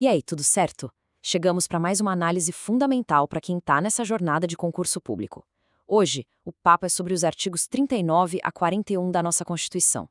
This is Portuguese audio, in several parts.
E aí, tudo certo? Chegamos para mais uma análise fundamental para quem está nessa jornada de concurso público. Hoje, o papo é sobre os artigos 39 a 41 da nossa Constituição.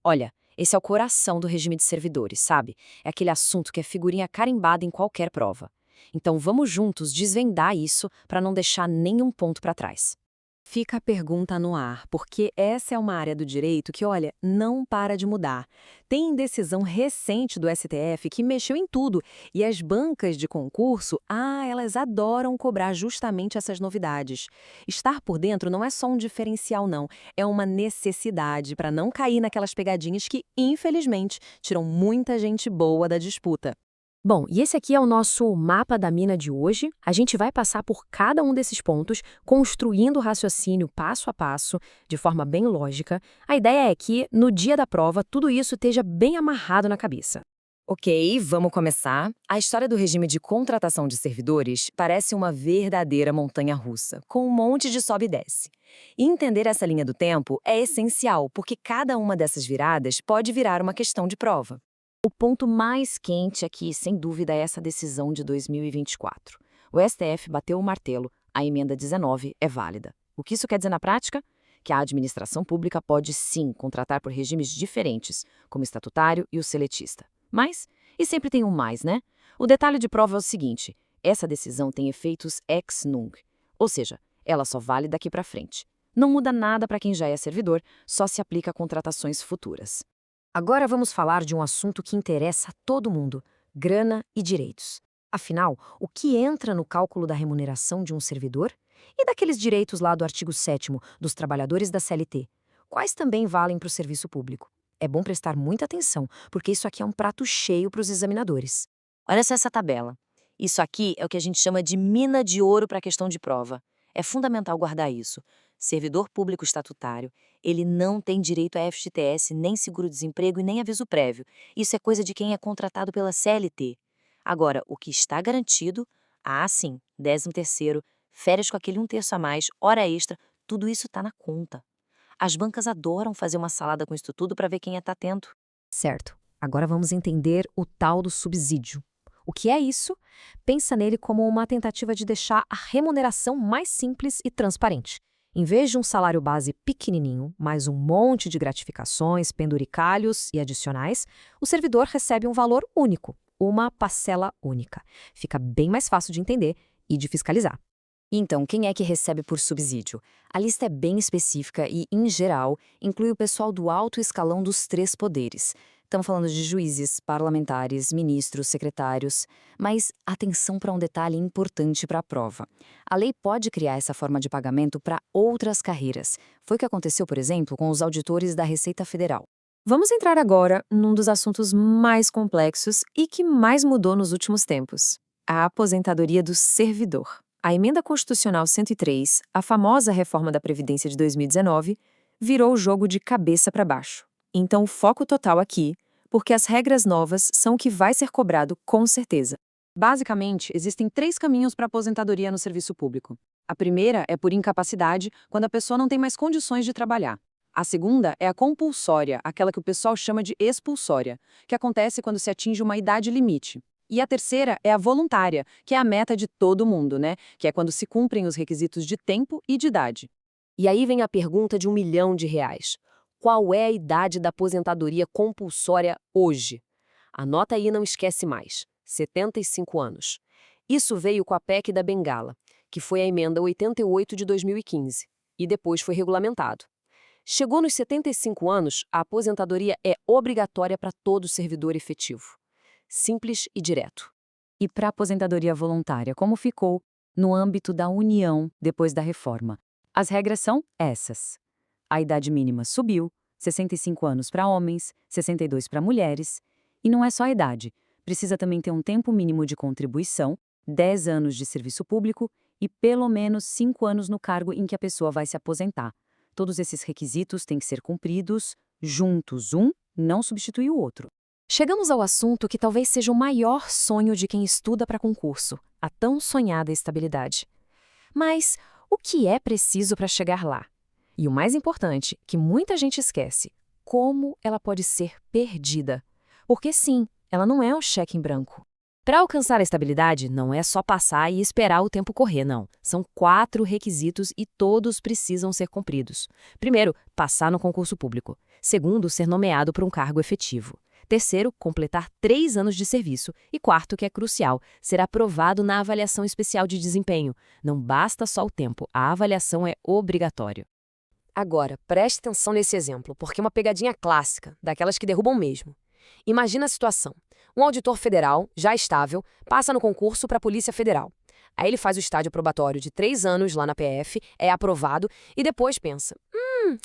Olha, esse é o coração do regime de servidores, sabe? É aquele assunto que é figurinha carimbada em qualquer prova. Então vamos juntos desvendar isso para não deixar nenhum ponto para trás. Fica a pergunta no ar, porque essa é uma área do direito que, olha, não para de mudar. Tem decisão recente do STF que mexeu em tudo, e as bancas de concurso, elas adoram cobrar justamente essas novidades. Estar por dentro não é só um diferencial, não, é uma necessidade para não cair naquelas pegadinhas que, infelizmente, tiram muita gente boa da disputa. Bom, e esse aqui é o nosso mapa da mina de hoje. A gente vai passar por cada um desses pontos, construindo o raciocínio passo a passo, de forma bem lógica. A ideia é que, no dia da prova, tudo isso esteja bem amarrado na cabeça. Ok, vamos começar. A história do regime de contratação de servidores parece uma verdadeira montanha-russa, com um monte de sobe e desce. E entender essa linha do tempo é essencial, porque cada uma dessas viradas pode virar uma questão de prova. O ponto mais quente aqui, sem dúvida, é essa decisão de 2024. O STF bateu o martelo, a emenda 19 é válida. O que isso quer dizer na prática? Que a administração pública pode sim contratar por regimes diferentes, como o estatutário e o seletista. Mas, e sempre tem um mais, né? O detalhe de prova é o seguinte: essa decisão tem efeitos ex nunc, ou seja, ela só vale daqui para frente. Não muda nada para quem já é servidor, só se aplica a contratações futuras. Agora vamos falar de um assunto que interessa a todo mundo: grana e direitos. Afinal, o que entra no cálculo da remuneração de um servidor? E daqueles direitos lá do artigo 7º dos trabalhadores da CLT? Quais também valem para o serviço público? É bom prestar muita atenção, porque isso aqui é um prato cheio para os examinadores. Olha só essa tabela. Isso aqui é o que a gente chama de mina de ouro para a questão de prova. É fundamental guardar isso. Servidor público estatutário, ele não tem direito a FGTS, nem seguro-desemprego e nem aviso prévio. Isso é coisa de quem é contratado pela CLT. Agora, o que está garantido, sim, 13º, férias com aquele 1/3 a mais, hora extra, tudo isso está na conta. As bancas adoram fazer uma salada com isso tudo para ver quem está atento. Certo. Agora vamos entender o tal do subsídio. O que é isso? Pensa nele como uma tentativa de deixar a remuneração mais simples e transparente. Em vez de um salário base pequenininho, mais um monte de gratificações, penduricalhos e adicionais, o servidor recebe um valor único, uma parcela única. Fica bem mais fácil de entender e de fiscalizar. Então, quem é que recebe por subsídio? A lista é bem específica e, em geral, inclui o pessoal do alto escalão dos 3 poderes. Estamos falando de juízes, parlamentares, ministros, secretários. Mas atenção para um detalhe importante para a prova. A lei pode criar essa forma de pagamento para outras carreiras. Foi o que aconteceu, por exemplo, com os auditores da Receita Federal. Vamos entrar agora num dos assuntos mais complexos e que mais mudou nos últimos tempos: a aposentadoria do servidor. A Emenda Constitucional 103, a famosa reforma da Previdência de 2019, virou o jogo de cabeça para baixo. Então, o foco total aqui, porque as regras novas são o que vai ser cobrado com certeza. Basicamente, existem 3 caminhos para a aposentadoria no serviço público. A primeira é por incapacidade, quando a pessoa não tem mais condições de trabalhar. A segunda é a compulsória, aquela que o pessoal chama de expulsória, que acontece quando se atinge uma idade limite. E a terceira é a voluntária, que é a meta de todo mundo, né? Que é quando se cumprem os requisitos de tempo e de idade. E aí vem a pergunta de R$ 1 milhão. Qual é a idade da aposentadoria compulsória hoje? Anota aí e não esquece mais: 75 anos. Isso veio com a PEC da Bengala, que foi a emenda 88 de 2015, e depois foi regulamentado. Chegou nos 75 anos, a aposentadoria é obrigatória para todo servidor efetivo. Simples e direto. E para a aposentadoria voluntária, como ficou no âmbito da União depois da reforma? As regras são essas. A idade mínima subiu, 65 anos para homens, 62 para mulheres. E não é só a idade, precisa também ter um tempo mínimo de contribuição, 10 anos de serviço público e pelo menos 5 anos no cargo em que a pessoa vai se aposentar. Todos esses requisitos têm que ser cumpridos juntos, um não substitui o outro. Chegamos ao assunto que talvez seja o maior sonho de quem estuda para concurso, a tão sonhada estabilidade. Mas o que é preciso para chegar lá? E o mais importante, que muita gente esquece: como ela pode ser perdida? Porque sim, ela não é um cheque em branco. Para alcançar a estabilidade, não é só passar e esperar o tempo correr, não. São 4 requisitos e todos precisam ser cumpridos. Primeiro, passar no concurso público. Segundo, ser nomeado para um cargo efetivo. Terceiro, completar 3 anos de serviço. E quarto, que é crucial, ser aprovado na avaliação especial de desempenho. Não basta só o tempo, a avaliação é obrigatória. Agora, preste atenção nesse exemplo, porque é uma pegadinha clássica, daquelas que derrubam mesmo. Imagina a situação. Um auditor federal, já estável, passa no concurso para a Polícia Federal. Aí ele faz o estágio probatório de 3 anos lá na PF, é aprovado e depois pensa: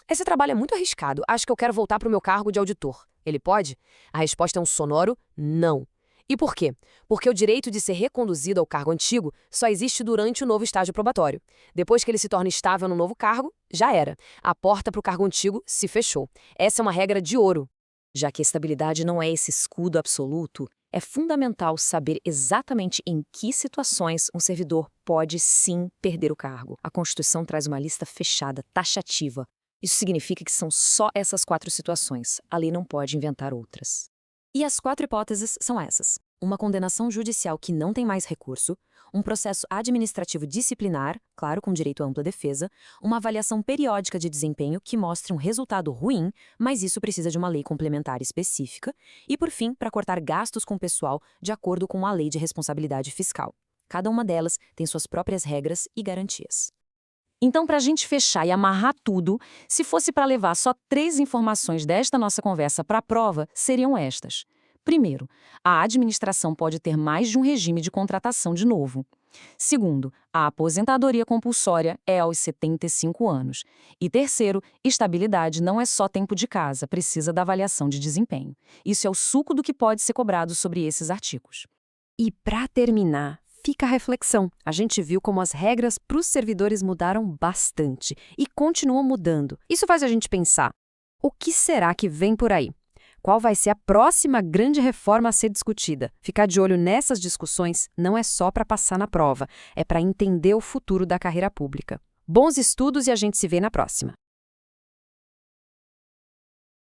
esse trabalho é muito arriscado, acho que eu quero voltar para o meu cargo de auditor. Ele pode? A resposta é um sonoro não. E por quê? Porque o direito de ser reconduzido ao cargo antigo só existe durante o novo estágio probatório. Depois que ele se torna estável no novo cargo, já era. A porta para o cargo antigo se fechou. Essa é uma regra de ouro. Já que a estabilidade não é esse escudo absoluto, é fundamental saber exatamente em que situações um servidor pode sim perder o cargo. A Constituição traz uma lista fechada, taxativa. Isso significa que são só essas 4 situações. A lei não pode inventar outras. E as 4 hipóteses são essas: uma condenação judicial que não tem mais recurso, um processo administrativo disciplinar, claro, com direito à ampla defesa, uma avaliação periódica de desempenho que mostre um resultado ruim, mas isso precisa de uma lei complementar específica, e, por fim, para cortar gastos com o pessoal de acordo com a Lei de Responsabilidade Fiscal. Cada uma delas tem suas próprias regras e garantias. Então, para a gente fechar e amarrar tudo, se fosse para levar só 3 informações desta nossa conversa para a prova, seriam estas. Primeiro, a administração pode ter mais de um regime de contratação de novo. Segundo, a aposentadoria compulsória é aos 75 anos. E terceiro, estabilidade não é só tempo de casa, precisa da avaliação de desempenho. Isso é o suco do que pode ser cobrado sobre esses artigos. E para terminar, fica a reflexão. A gente viu como as regras para os servidores mudaram bastante e continuam mudando. Isso faz a gente pensar: o que será que vem por aí? Qual vai ser a próxima grande reforma a ser discutida? Ficar de olho nessas discussões não é só para passar na prova, é para entender o futuro da carreira pública. Bons estudos e a gente se vê na próxima.